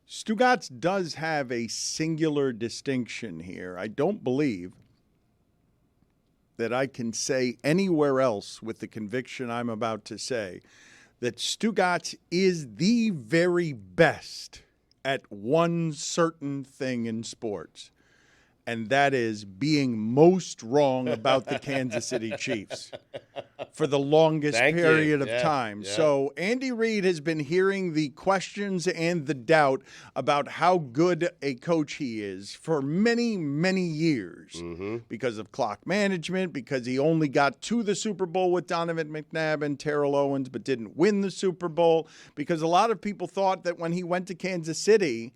Stugotz does have a singular distinction here. I don't believe that I can say anywhere else with the conviction I'm about to say that Stugotz is the very best at one certain thing in sports, and that is being most wrong about the Kansas City Chiefs for the longest period of time. Yeah. So Andy Reid has been hearing the questions and the doubt about how good a coach he is for many, many years because of clock management, because he only got to the Super Bowl with Donovan McNabb and Terrell Owens but didn't win the Super Bowl, because a lot of people thought that when he went to Kansas City,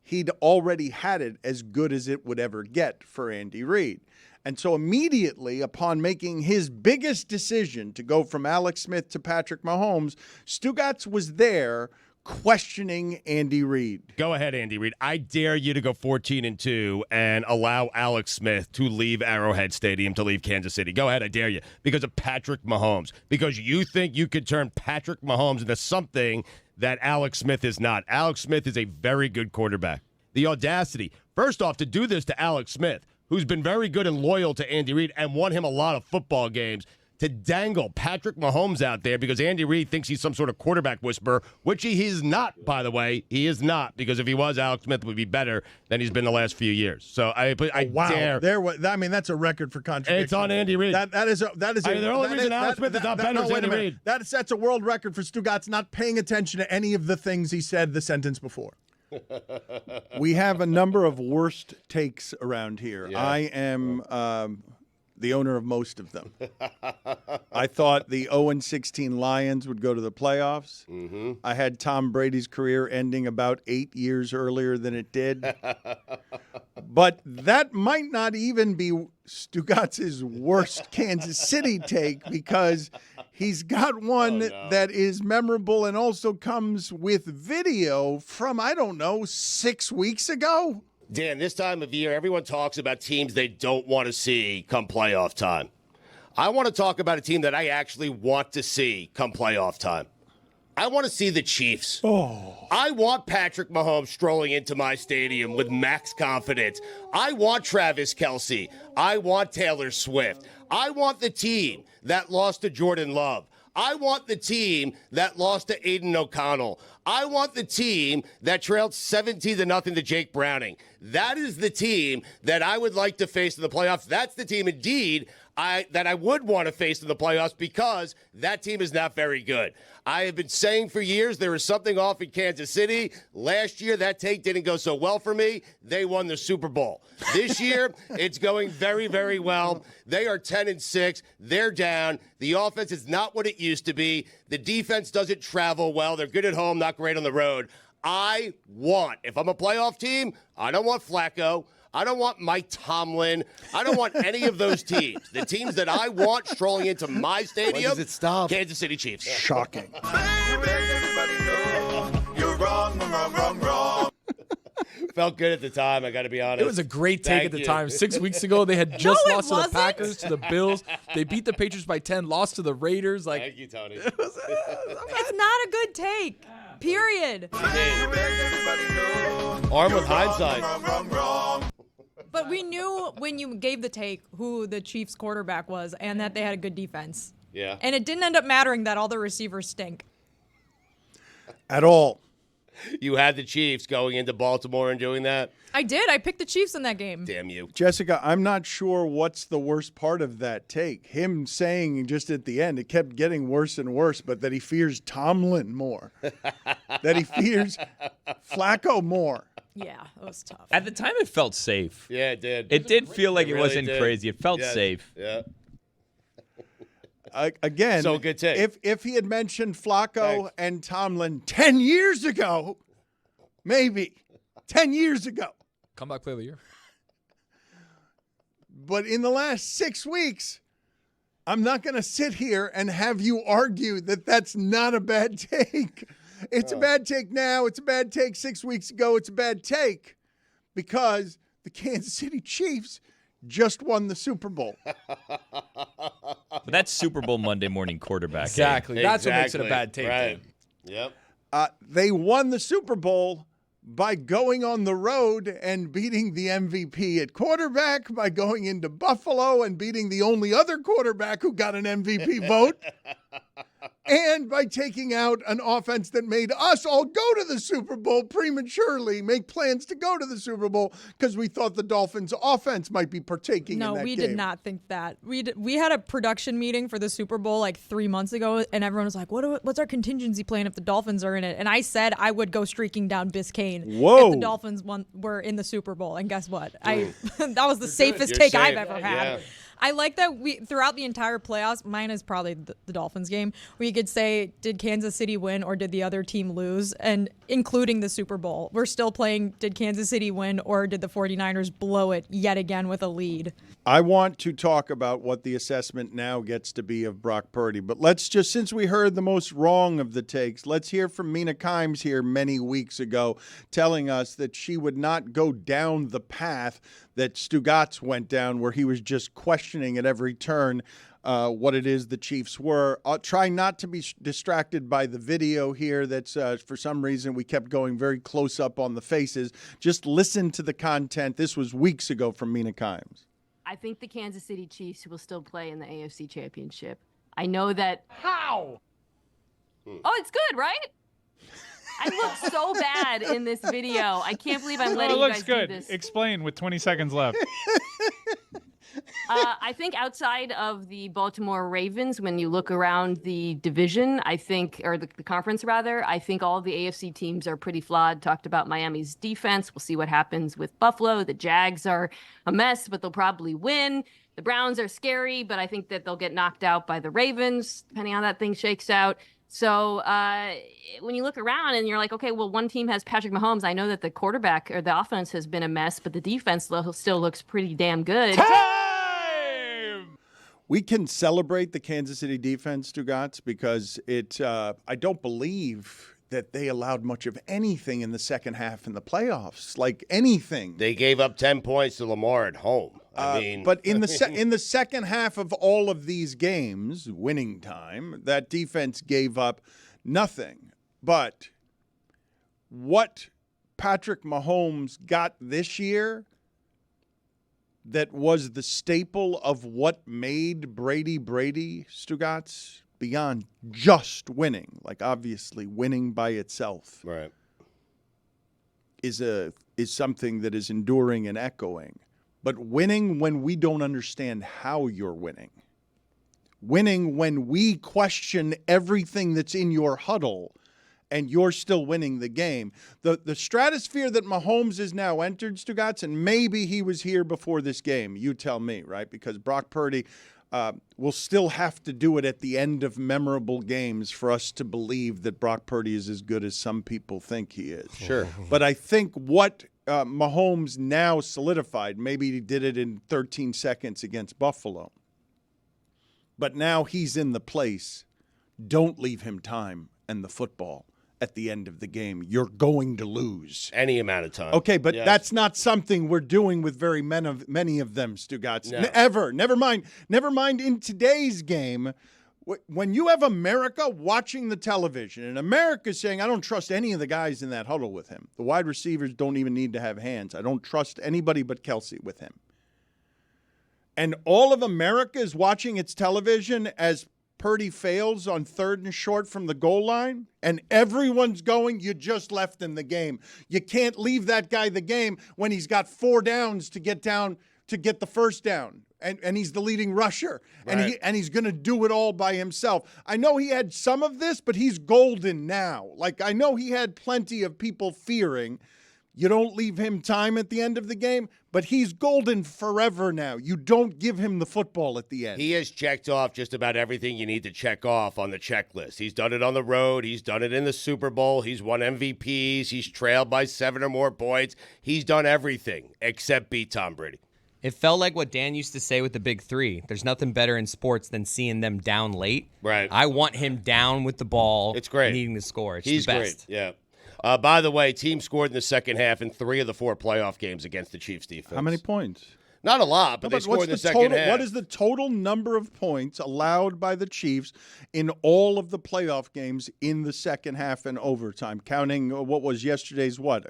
he'd already had it as good as it would ever get for Andy Reid. And so immediately upon making his biggest decision to go from Alex Smith to Patrick Mahomes, Stugotz was there questioning Andy Reid. Go ahead, Andy Reid. I dare you to go 14-2 and allow Alex Smith to leave Arrowhead Stadium to leave Kansas City. Go ahead, I dare you. Because of Patrick Mahomes. Because you think you could turn Patrick Mahomes into something that Alex Smith is not. Alex Smith is a very good quarterback. The audacity, first off, to do this to Alex Smith, who's been very good and loyal to Andy Reid and won him a lot of football games, to dangle Patrick Mahomes out there because Andy Reid thinks he's some sort of quarterback whisperer, which he is not, by the way. He is not, because if he was, Alex Smith would be better than he's been the last few years. So I dare. That's a record for contradiction. It's on Andy Reid. That is the only reason Alex Smith is not better than Andy Reid. That sets a world record for Stugotz not paying attention to any of the things he said the sentence before. We have a number of worst takes around here. Yeah. I am the owner of most of them. I thought the 0-16 Lions would go to the playoffs. I had Tom Brady's career ending about 8 years earlier than it did. But that might not even be Stugotz's worst Kansas City take, because he's got one that is memorable and also comes with video from, 6 weeks ago. Dan, this time of year, everyone talks about teams they don't want to see come playoff time. I want to talk about a team that I actually want to see come playoff time. I want to see the Chiefs. I want Patrick Mahomes strolling into my stadium with max confidence. I want Travis Kelce. I want Taylor Swift. I want the team that lost to Jordan Love. I want the team that lost to Aiden O'Connell. I want the team that trailed 17-0 to Jake Browning. That is the team that I would like to face in the playoffs. That's the team, indeed, that I would want to face in the playoffs, because that team is not very good. I have been saying for years there is something off in Kansas City. Last year, that take didn't go so well for me. They won the Super Bowl. This year, it's going very, very well. They are 10-6. They're down. The offense is not what it used to be. The defense doesn't travel well. They're good at home, not great on the road. If I'm a playoff team, I don't want Flacco. I don't want Mike Tomlin. I don't want any of those teams. The teams that I want strolling into my stadium, when does it stop? Kansas City Chiefs. Shocking. You're wrong. Felt good at the time, I got to be honest. It was a great take at the time. 6 weeks ago, they had just lost to the Packers, to the Bills. They beat the Patriots by 10, lost to the Raiders. Thank you, Tony. It's not a good take. Period. Armed with hindsight. But we knew when you gave the take who the Chiefs quarterback was and that they had a good defense. Yeah. And it didn't end up mattering that all the receivers stink. At all. You had the Chiefs going into Baltimore and doing that? I did. I picked the Chiefs in that game. Damn you. Jessica, I'm not sure what's the worst part of that take. Him saying just at the end, it kept getting worse and worse, but that he fears Tomlin more. That he fears Flacco more. Yeah, it was tough. At the time, it felt safe. Yeah, it did. It did feel like it really wasn't did. crazy. It felt safe. Yeah. Again, So good take. If he had mentioned Flacco and Tomlin 10 years ago, maybe 10 years ago. Comeback play of the year. But in the last 6 weeks, I'm not going to sit here and have you argue that that's not a bad take. It's a bad take now. It's a bad take 6 weeks ago. It's a bad take because the Kansas City Chiefs just won the Super Bowl. But that's Super Bowl Monday morning quarterback. Exactly. That's what makes it a bad take. Right. Yep. They won the Super Bowl by going on the road and beating the MVP at quarterback, by going into Buffalo and beating the only other quarterback who got an MVP vote, and by taking out an offense that made us all go to the Super Bowl prematurely, make plans to go to the Super Bowl because we thought the Dolphins' offense might be partaking in that game. No, we did not think that. We had a production meeting for the Super Bowl like 3 months ago, and everyone was like, what's our contingency plan if the Dolphins are in it? And I said I would go streaking down Biscayne if the Dolphins were in the Super Bowl. And guess what? That was the safest take I've ever had. Yeah. I like that we throughout the entire playoffs, mine is probably the Dolphins game, we could say, did Kansas City win or did the other team lose? And including the Super Bowl, we're still playing, did Kansas City win or did the 49ers blow it yet again with a lead? I want to talk about what the assessment now gets to be of Brock Purdy. But let's just, since we heard the most wrong of the takes, let's hear from Mina Kimes here many weeks ago telling us that she would not go down the path that Stugotz went down, where he was just questioning at every turn what it is the Chiefs were. I'll try not to be distracted by the video here that's for some reason we kept going very close up on the faces. Just listen to the content. This was weeks ago from Mina Kimes. I think the Kansas City Chiefs will still play in the AFC Championship. I know that. How? Oh, it's good, right? I look so bad in this video. I can't believe I'm letting you guys do this. Explain with 20 seconds left. I think outside of the Baltimore Ravens, when you look around the division, I think, or the conference rather, I think all of the AFC teams are pretty flawed. Talked about Miami's defense. We'll see what happens with Buffalo. The Jags are a mess, but they'll probably win. The Browns are scary, but I think that they'll get knocked out by the Ravens, depending on how that thing shakes out. So when you look around and you're like, okay, well, one team has Patrick Mahomes. I know that the quarterback or the offense has been a mess, but the defense still looks pretty damn good. We can celebrate the Kansas City defense, Stugotz, because I don't believe that they allowed much of anything in the second half in the playoffs, like anything. They gave up 10 points to Lamar at home. But in the second half of all of these games, winning time, that defense gave up nothing. But what Patrick Mahomes got this year that was the staple of what made Brady, Stugotz, beyond just winning, like obviously winning by itself, right, is something that is enduring and echoing. But winning when we don't understand how you're winning. Winning when we question everything that's in your huddle and you're still winning the game. The stratosphere that Mahomes has now entered, Stugotz, and maybe he was here before this game. You tell me, right? Because Brock Purdy will still have to do it at the end of memorable games for us to believe that Brock Purdy is as good as some people think he is. Sure. But I think what Mahomes now solidified, maybe he did it in 13 seconds against Buffalo, but now he's in the place. Don't leave him time and the football at the end of the game. You're going to lose. Any amount of time. Okay, but that's not something we're doing with very many of them, Stugotz. No. Ever. Never mind in today's game. When you have America watching the television and America's saying, I don't trust any of the guys in that huddle with him. The wide receivers don't even need to have hands. I don't trust anybody but Kelsey with him. And all of America is watching its television as Purdy fails on 3rd and short from the goal line, and everyone's going, you just left him the game. You can't leave that guy the game when he's got 4 downs to get the first down. And he's the leading rusher, right. and he's going to do it all by himself. I know he had some of this, but he's golden now. Like, I know he had plenty of people fearing you don't leave him time at the end of the game, but he's golden forever now. You don't give him the football at the end. He has checked off just about everything you need to check off on the checklist. He's done it on the road. He's done it in the Super Bowl. He's won MVPs. He's trailed by 7 or more points. He's done everything except beat Tom Brady. It felt like what Dan used to say with the big three. There's nothing better in sports than seeing them down late. Right. I want him down with the ball. It's great. Needing to score. He's the best. Great, yeah. By the way, team scored in the second half in 3 of the 4 playoff games against the Chiefs defense. How many points? Not a lot, but they scored in the second half. What is the total number of points allowed by the Chiefs in all of the playoff games in the second half and overtime, counting what was yesterday's what?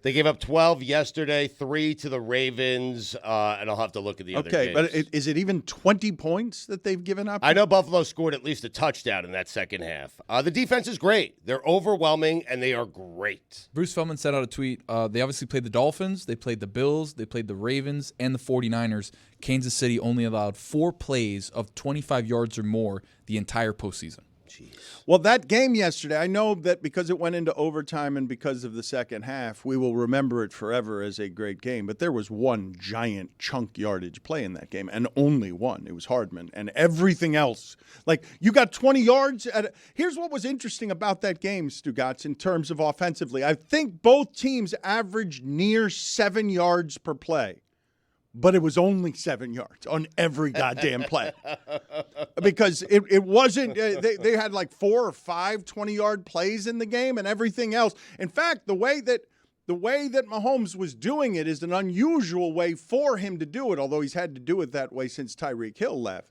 They gave up 12 yesterday, 3 to the Ravens, and I'll have to look at the other games. Okay, but is it even 20 points that they've given up? I know Buffalo scored at least a touchdown in that second half. The defense is great. They're overwhelming, and they are great. Bruce Feldman sent out a tweet. They obviously played the Dolphins. They played the Bills. They played the Ravens and the 49ers. Kansas City only allowed 4 plays of 25 yards or more the entire postseason. Jeez. Well, that game yesterday, I know that because it went into overtime and because of the second half, we will remember it forever as a great game. But there was one giant chunk yardage play in that game, and only one. It was Hardman. And everything else, like you got 20 yards. Here's what was interesting about that game, Stugotz, in terms of offensively. I think both teams averaged near 7 yards per play. But it was only 7 yards on every goddamn play. Because it wasn't, they had like 4 or 5 20-yard plays in the game and everything else. In fact, the way that Mahomes was doing it is an unusual way for him to do it, although he's had to do it that way since Tyreek Hill left.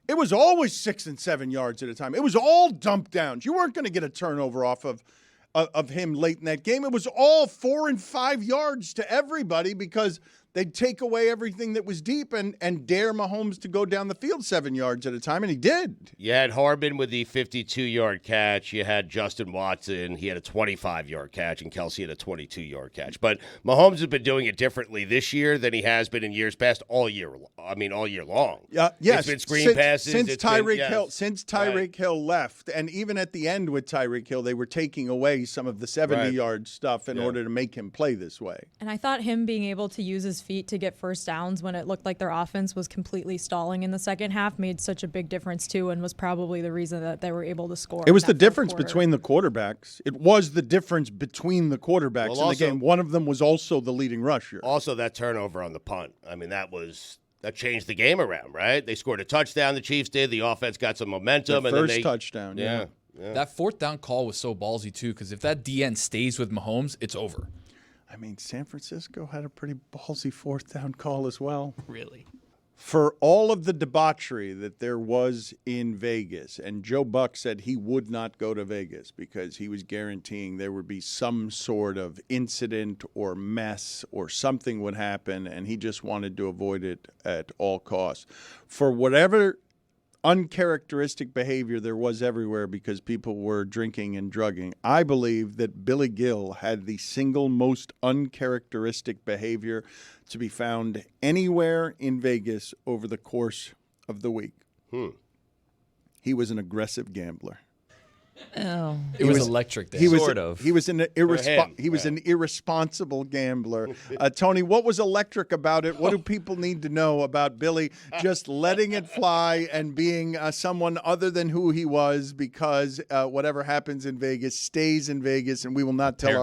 It was always 6 and 7 yards at a time. It was all dump downs. You weren't going to get a turnover off of him late in that game. It was all 4 and 5 yards to everybody because they'd take away everything that was deep and dare Mahomes to go down the field 7 yards at a time, and he did. You had Hardman with the 52-yard catch. You had Justin Watson. He had a 25-yard catch, and Kelsey had a 22-yard catch. But Mahomes has been doing it differently this year than he has been in years past all year long. Yes. It's been screen passes. Since Tyreek Hill left, and even at the end with Tyreek Hill, they were taking away some of the 70-yard stuff in order to make him play this way. And I thought him being able to use his feet to get first downs when it looked like their offense was completely stalling in the second half made such a big difference too, and was probably the reason that they were able to score. It was the difference between the quarterbacks. It was the difference between the quarterbacks in the game. One of them was also the leading rusher. Also, that turnover on the punt. I mean, that changed the game around, right? They scored a touchdown, the Chiefs did. The offense got some momentum. The first touchdown, yeah. That fourth down call was so ballsy too, because if that DN stays with Mahomes, it's over. I mean, San Francisco had a pretty ballsy fourth down call as well. Really? For all of the debauchery that there was in Vegas, and Joe Buck said he would not go to Vegas because he was guaranteeing there would be some sort of incident or mess or something would happen, and he just wanted to avoid it at all costs. For whatever uncharacteristic behavior there was everywhere because people were drinking and drugging, I believe that Billy Gil had the single most uncharacteristic behavior to be found anywhere in Vegas over the course of the week. He was an aggressive gambler. Oh, it was electric. He was an irresponsible gambler. Tony, what was electric about it? What do people need to know about Billy just letting it fly and being someone other than who he was? Because whatever happens in Vegas stays in Vegas, and we will not tell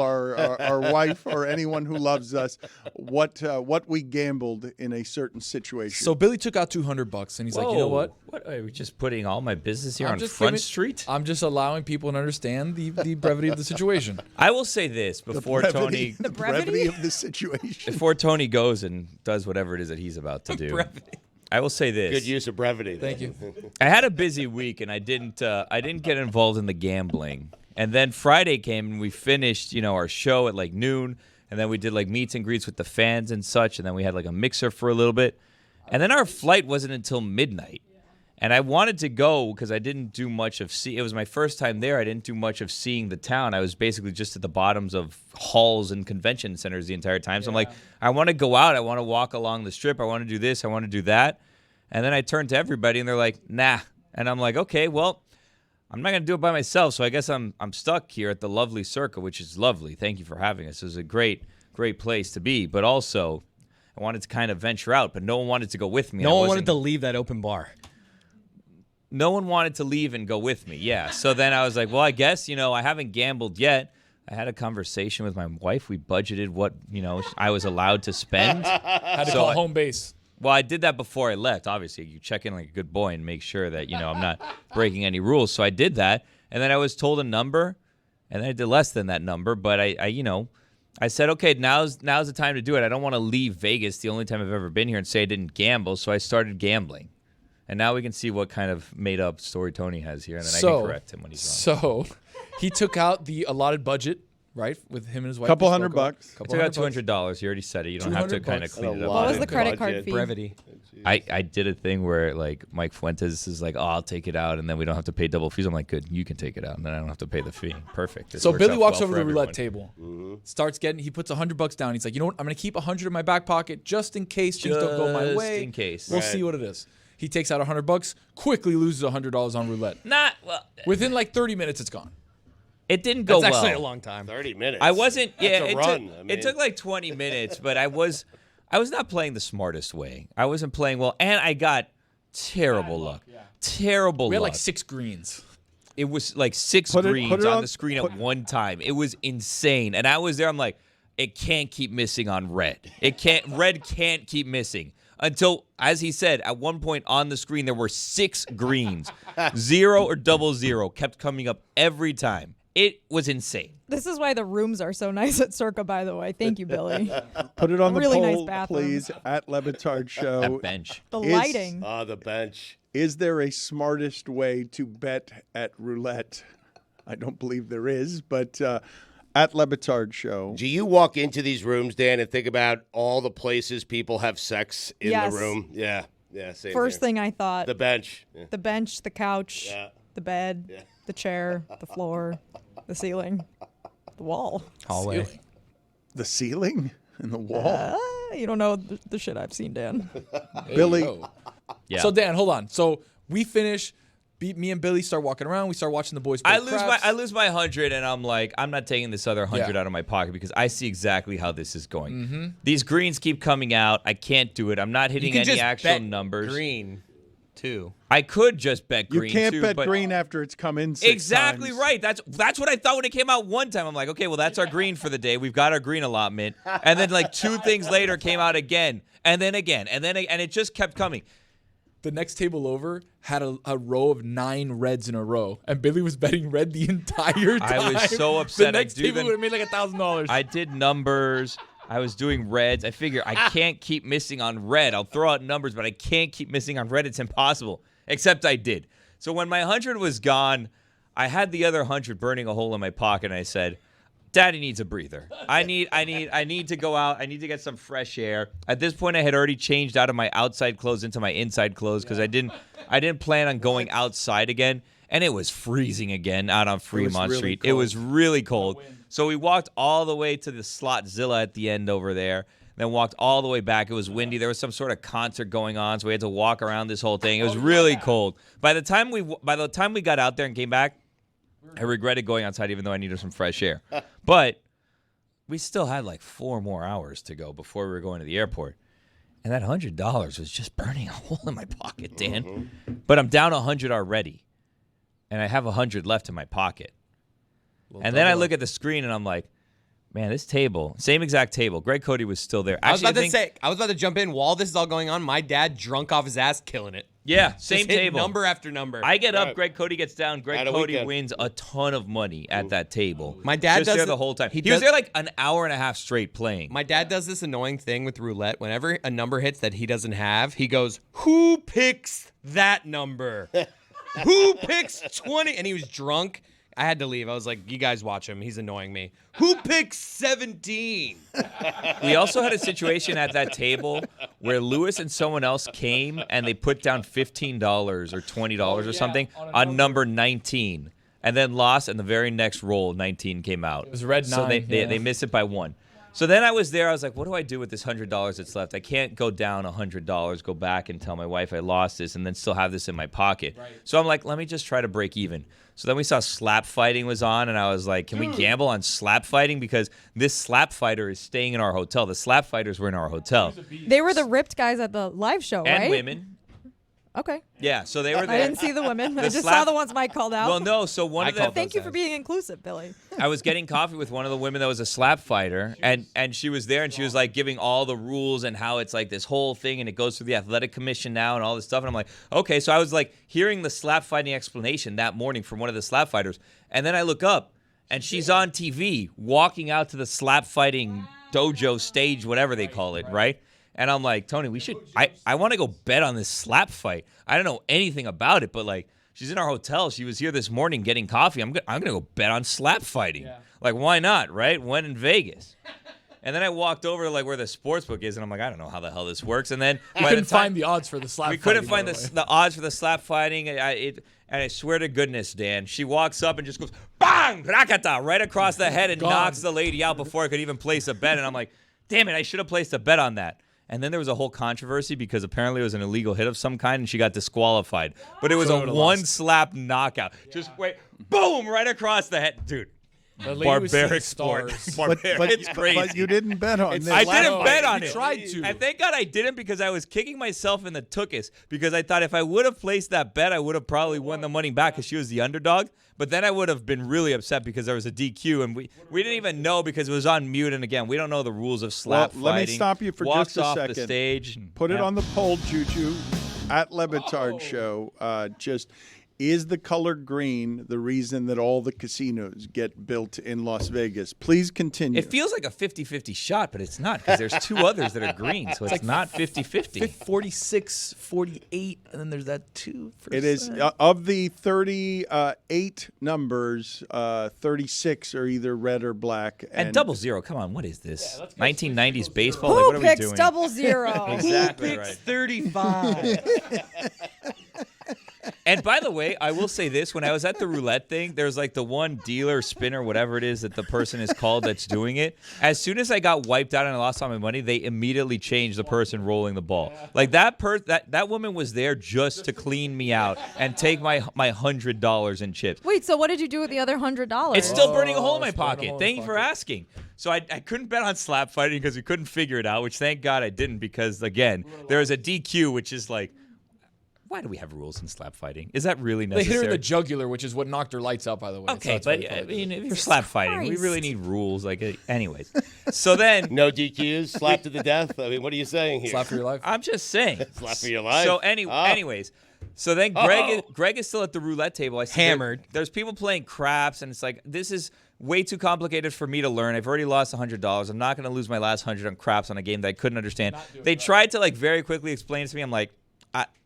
our wife or anyone who loves us what we gambled in a certain situation. So Billy took out $200, and he's like, you know what? What are we just putting all my business here on Front Street? I'm just allowing people to understand the brevity of the situation. I will say this before Tony. The brevity of the situation. Before Tony goes and does whatever it is that he's about to do. Brevity. I will say this. Good use of brevity. Thank you. I had a busy week and I didn't get involved in the gambling. And then Friday came and we finished, our show at like noon, and then we did like meets and greets with the fans and such, and then we had like a mixer for a little bit. And then our flight wasn't until midnight. And I wanted to go because I didn't do much of it was my first time there. I didn't do much of seeing the town. I was basically just at the bottoms of halls and convention centers the entire time. So I'm like, I want to go out. I want to walk along the strip. I want to do this. I want to do that. And then I turned to everybody and they're like, nah. And I'm like, okay, well, I'm not going to do it by myself. So I guess I'm stuck here at the lovely Circa, which is lovely. Thank you for having us. It was a great, great place to be. But also, I wanted to kind of venture out, but no one wanted to go with me. No one wanted to leave that open bar. No one wanted to leave and go with me, yeah. So then I was like, well, I guess, I haven't gambled yet. I had a conversation with my wife. We budgeted what, I was allowed to spend. Had to call home base. Well, I did that before I left. Obviously, you check in like a good boy and make sure that, I'm not breaking any rules. So I did that. And then I was told a number, and then I did less than that number. But I I said, okay, now's the time to do it. I don't want to leave Vegas, the only time I've ever been here, and say I didn't gamble. So I started gambling. And now we can see what kind of made-up story Tony has here, and then I can correct him when he's wrong. So he took out the allotted budget, right, with him and his wife. Couple $100. I took out $200. You already said it. You don't have to kind of clean it up. What was the credit card fee? Brevity. I did a thing where, like, Mike Fuentes is like, oh, I'll take it out, and then we don't have to pay double fees. I'm like, good, you can take it out, and then I don't have to pay the fee. Perfect. This So works Billy out walks well over for to the roulette everyone. table, he puts $100 down. He's like, you know what? I'm going to keep 100 in my back pocket just in case things don't go my Just way. in case. We'll Right. see what it is. He takes out $100, quickly loses $100 on roulette. Well, Within like 30 minutes, it's gone. it didn't go That's well. actually a long time. 30 minutes. I wasn't. Yeah, That's a it run. took. I It mean- took like 20 minutes, but I was not playing the smartest way. I wasn't playing well, and I got terrible luck. Terrible We had luck. like 6 greens. It was like 6 Put it greens on on- the screen at one time. It was insane, and I was there. I'm like, it can't keep missing on red. Red can't keep missing. Until, as he said, at one point on the screen, there were 6 greens. 0 or double 0 kept coming up every time. It was insane. This is why the rooms are so nice at Circa, by the way. Thank you, Billy. Put it on the Really nice poll, bathroom. please, at Le Batard Show. That bench. The Is- lighting. The bench. Is there a smartest way to bet at roulette? I don't believe there is, but at Le Batard Show. Do you walk into these rooms, Dan, and think about all the places people have sex in Yes. the room? Yeah. Same First here. thing I thought, The bench. Yeah. the bench, the couch, Yeah. the bed, the chair, the floor, the ceiling, the wall. Hallway. The ceiling and the wall. You don't know the shit I've seen, Dan. Billy, Yeah. So Dan, hold on. So we finish. Me and Billy start walking around. We start watching the boys play I lose my 100, and I'm like, I'm not taking this other 100 Yeah. out of my pocket because I see exactly how this is going. These greens keep coming out. I can't do it. I'm not You hitting can any just actual bet numbers. green, too. I could just bet you green can't too, bet but green after it's come in 6 exactly times. right. That's what I thought when it came out one time. I'm like, okay, well that's our green for the day. We've got our green allotment, and then like 2 things later came out again, and then again, and it just kept coming. The next table over had a row of 9 reds in a row, and Billy was betting red the entire time. I was so upset. The I next do table them- would have made like $1,000. I did numbers. I was doing reds. I figure I can't keep missing on red. I'll throw out numbers, but I can't keep missing on red. It's impossible. Except I did. So when my 100 was gone, I had the other 100 burning a hole in my pocket, and I said, Daddy needs a breather. I need to go out. I need to get some fresh air. At this point, I had already changed out of my outside clothes into my inside clothes because I didn't plan on going outside again. And it was freezing again out on Fremont really Street. cold. It was really cold. So we walked all the way to the Slotzilla at the end over there. Then walked all the way back. It was windy. There was some sort of concert going on, so we had to walk around this whole thing. It was really cold. By the time we got out there and came back, I regretted going outside even though I needed some fresh air. But we still had like 4 more hours to go before we were going to the airport. And that $100 was just burning a hole in my pocket, Dan. But I'm down 100 already. And I have 100 left in my pocket. And then I look at the screen and I'm like, man, this table, same exact table. Greg Cody was still there. I was Actually, about to jump in while this is all going on. My dad drunk off his ass, killing it. yeah, same Just hit table. number after number. I get up, Right. Greg Cody gets down. Greg Had a Cody weekend. wins a ton of money at that table. My dad just does there it- the whole time. he He was does- there like an hour and a half straight playing. My dad does this annoying thing with roulette. Whenever a number hits that he doesn't have, he goes, "Who picks that number? Who picks 20?" And he was drunk. I had to leave. I was like, "You guys watch him. He's annoying me." Who picks 17? We also had a situation at that table where Lewis and someone else came and they put down $15 or $20 or something on number 19 and then lost, and the very next roll, 19 came out. It was red So 9, they missed it by 1. So then I was there. I was like, what do I do with this $100 that's left? I can't go down $100, go back and tell my wife I lost this, and then still have this in my pocket. Right. So I'm like, let me just try to break even. So then we saw slap fighting was on, and I was like, can we gamble on slap fighting? Because this slap fighter is staying in our hotel. The slap fighters were in our hotel. They were the ripped guys at the live show, And right? women. Okay. Yeah, so they were I there. didn't see the women. I just slap- saw the ones Mike called out. Well, no, so one of them. Thank you for being inclusive, Billy. I was getting coffee with one of the women that was a slap fighter, and she was there, and she was like giving all the rules and how it's like this whole thing, and it goes through the athletic commission now and all this stuff. And I'm like, okay. So I was like hearing the slap fighting explanation that morning from one of the slap fighters, and then I look up, and she's on TV walking out to the slap fighting dojo stage, whatever they call it, right? And I'm like, Tony, I want to go bet on this slap fight. I don't know anything about it, but like, she's in our hotel. She was here this morning getting coffee. I'm gonna go bet on slap fighting. Yeah. Like, why not, right? When in Vegas. And then I walked over to like where the sports book is, and I'm like, I don't know how the hell this works. And then we couldn't find the odds for the slap. We couldn't find the odds for the slap fighting. And I swear to goodness, Dan, she walks up and just goes bang, rakata, right across the head and knocks the lady out before I could even place a bet. And I'm like, damn it, I should have placed a bet on that. And then there was a whole controversy because apparently it was an illegal hit of some kind, and she got disqualified. But it was a one-slap knockout. Yeah. Just wait, boom, right across the head, dude. Barbaric sport. It's crazy. But you didn't bet on this. I didn't bet on it. Tried to. And thank God I didn't, because I was kicking myself in the tuchus, because I thought if I would have placed that bet, I would have probably won the money back because she was the underdog. But then I would have been really upset because there was a DQ, and we didn't even know because it was on mute. And again, we don't know the rules of slap fighting. Let me stop you for Walks just a off second. The stage. Put it on the poll, Juju, at Le Batard Show. Is the color green the reason that all the casinos get built in Las Vegas? Please continue. It feels like a 50-50 shot, but it's not, because there's two others that are green, so it's not 50-50. 46, 48, and then there's that 2%. It is of the 38 numbers, 36 are either red or black. And 00, come on, what is this? 1990s baseball? Who like, what are we picks doing? 00? Exactly right. 35. And by the way, I will say this. When I was at the roulette thing, there's like the one dealer, spinner, whatever it is that the person is called that's doing it. As soon as I got wiped out and I lost all my money, they immediately changed the person rolling the ball. Like that woman was there just to clean me out and take my $100 in chips. Wait, so what did you do with the other $100? It's still burning a hole in my pocket. Thank you for asking. So I couldn't bet on slap fighting because we couldn't figure it out, which thank God I didn't, because, again, there is a DQ, which is like, why do we have rules in slap fighting? Is that really necessary? They hit her in the jugular, which is what knocked her lights out, by the way. Okay, but I mean, if you're slap fighting, we really need rules. Like, anyways. So then, no DQs, slap to the death. I mean, what are you saying here? Slap for your life. I'm just saying. Slap for your life. So anyways, so then Greg is still at the roulette table. I see Hammered. There's people playing craps, and it's like, this is way too complicated for me to learn. I've already lost $100. I'm not going to lose my last 100 on craps on a game that I couldn't understand. They tried to like very quickly explain it to me. I'm like,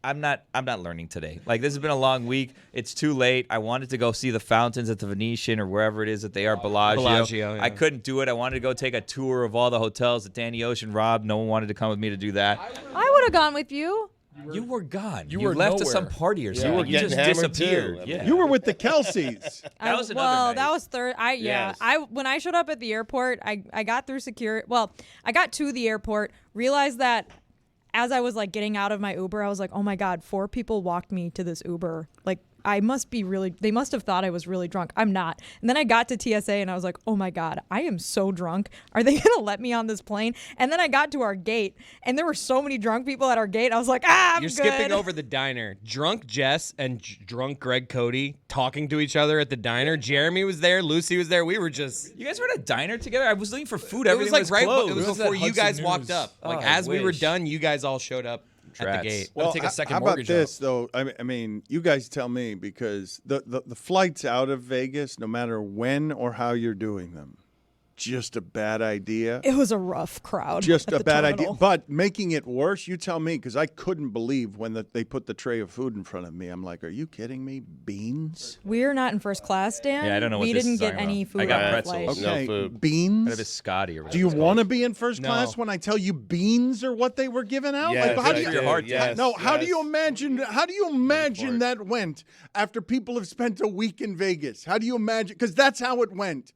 I'm not learning today. Like, this has been a long week. It's too late. I wanted to go see the fountains at the Venetian or wherever it is that they are, Bellagio. Yeah. I couldn't do it. I wanted to go take a tour of all the hotels that Danny Ocean robbed. No one wanted to come with me to do that. I would have gone with you. You were gone. You were left nowhere. to some party or Yeah. something. You were You just getting hammered disappeared. too. Yeah. You were with the Kelseys. That was another night. That was third. Yes. When I showed up at the airport, I got through security. Well, I got to the airport, realized that as I was like getting out of my Uber, I was like, oh my God, 4 people walked me to this Uber. Like, they must have thought I was really drunk. I'm not. And then I got to TSA and I was like, oh my God, I am so drunk. Are they going to let me on this plane? And then I got to our gate and there were so many drunk people at our gate. I was like, I'm You're good. skipping over the diner. Drunk Jess and drunk Greg Cody talking to each other at the diner. Jeremy was there. Lucy was there. We were just... You guys were at a diner together? I was looking for food. It was Everything like closed. it was was before at you Hudson guys News. walked up. Like, Oh, as we were wish. done, you guys all showed up at Trats. the gate. Well, take a second how about mortgage this, out. though? I mean, you guys tell me, because the flights out of Vegas, no matter when or how you're doing them, just a bad idea. It was a rough crowd. Just at a the bad terminal. idea. But making it worse, you tell me, because I couldn't believe when they put the tray of food in front of me. I'm like, are you kidding me? Beans? We're not in first class, Dan. Yeah, I don't know what We this didn't is get talking any about. food I got on the pretzels. flight. Okay, No food. beans? Got a Scotty or Do you want to be in first No. class when I tell you beans are what they were giving out? Yes, like, how do I you, did. heart Yes, no, how do yes. you imagine? How do you imagine that went after people have spent a week in Vegas? How do you imagine? Because that's how it went.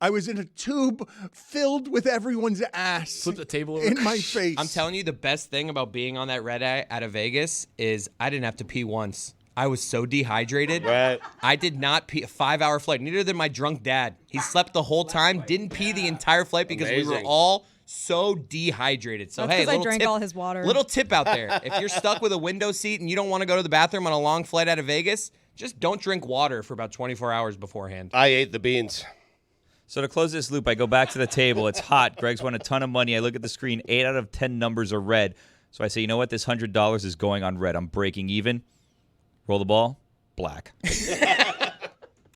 I was in a tube filled with everyone's ass. Flip the table over. in my face. I'm telling you, the best thing about being on that red eye out of Vegas is I didn't have to pee once. I was so dehydrated. Right. I did not pee a 5-hour flight. Neither did my drunk dad. He slept the whole time, didn't pee the entire flight because we were Amazing. all so dehydrated. So That's hey, 'cause I little drank tip, all his water. Little tip out there: if you're stuck with a window seat and you don't want to go to the bathroom on a long flight out of Vegas, just don't drink water for about 24 hours beforehand. I ate the beans. So to close this loop, I go back to the table. It's hot. Greg's won a ton of money. I look at the screen. 8 out of 10 numbers are red. So I say, you know what? This $100 is going on red. I'm breaking even. Roll the ball. Black.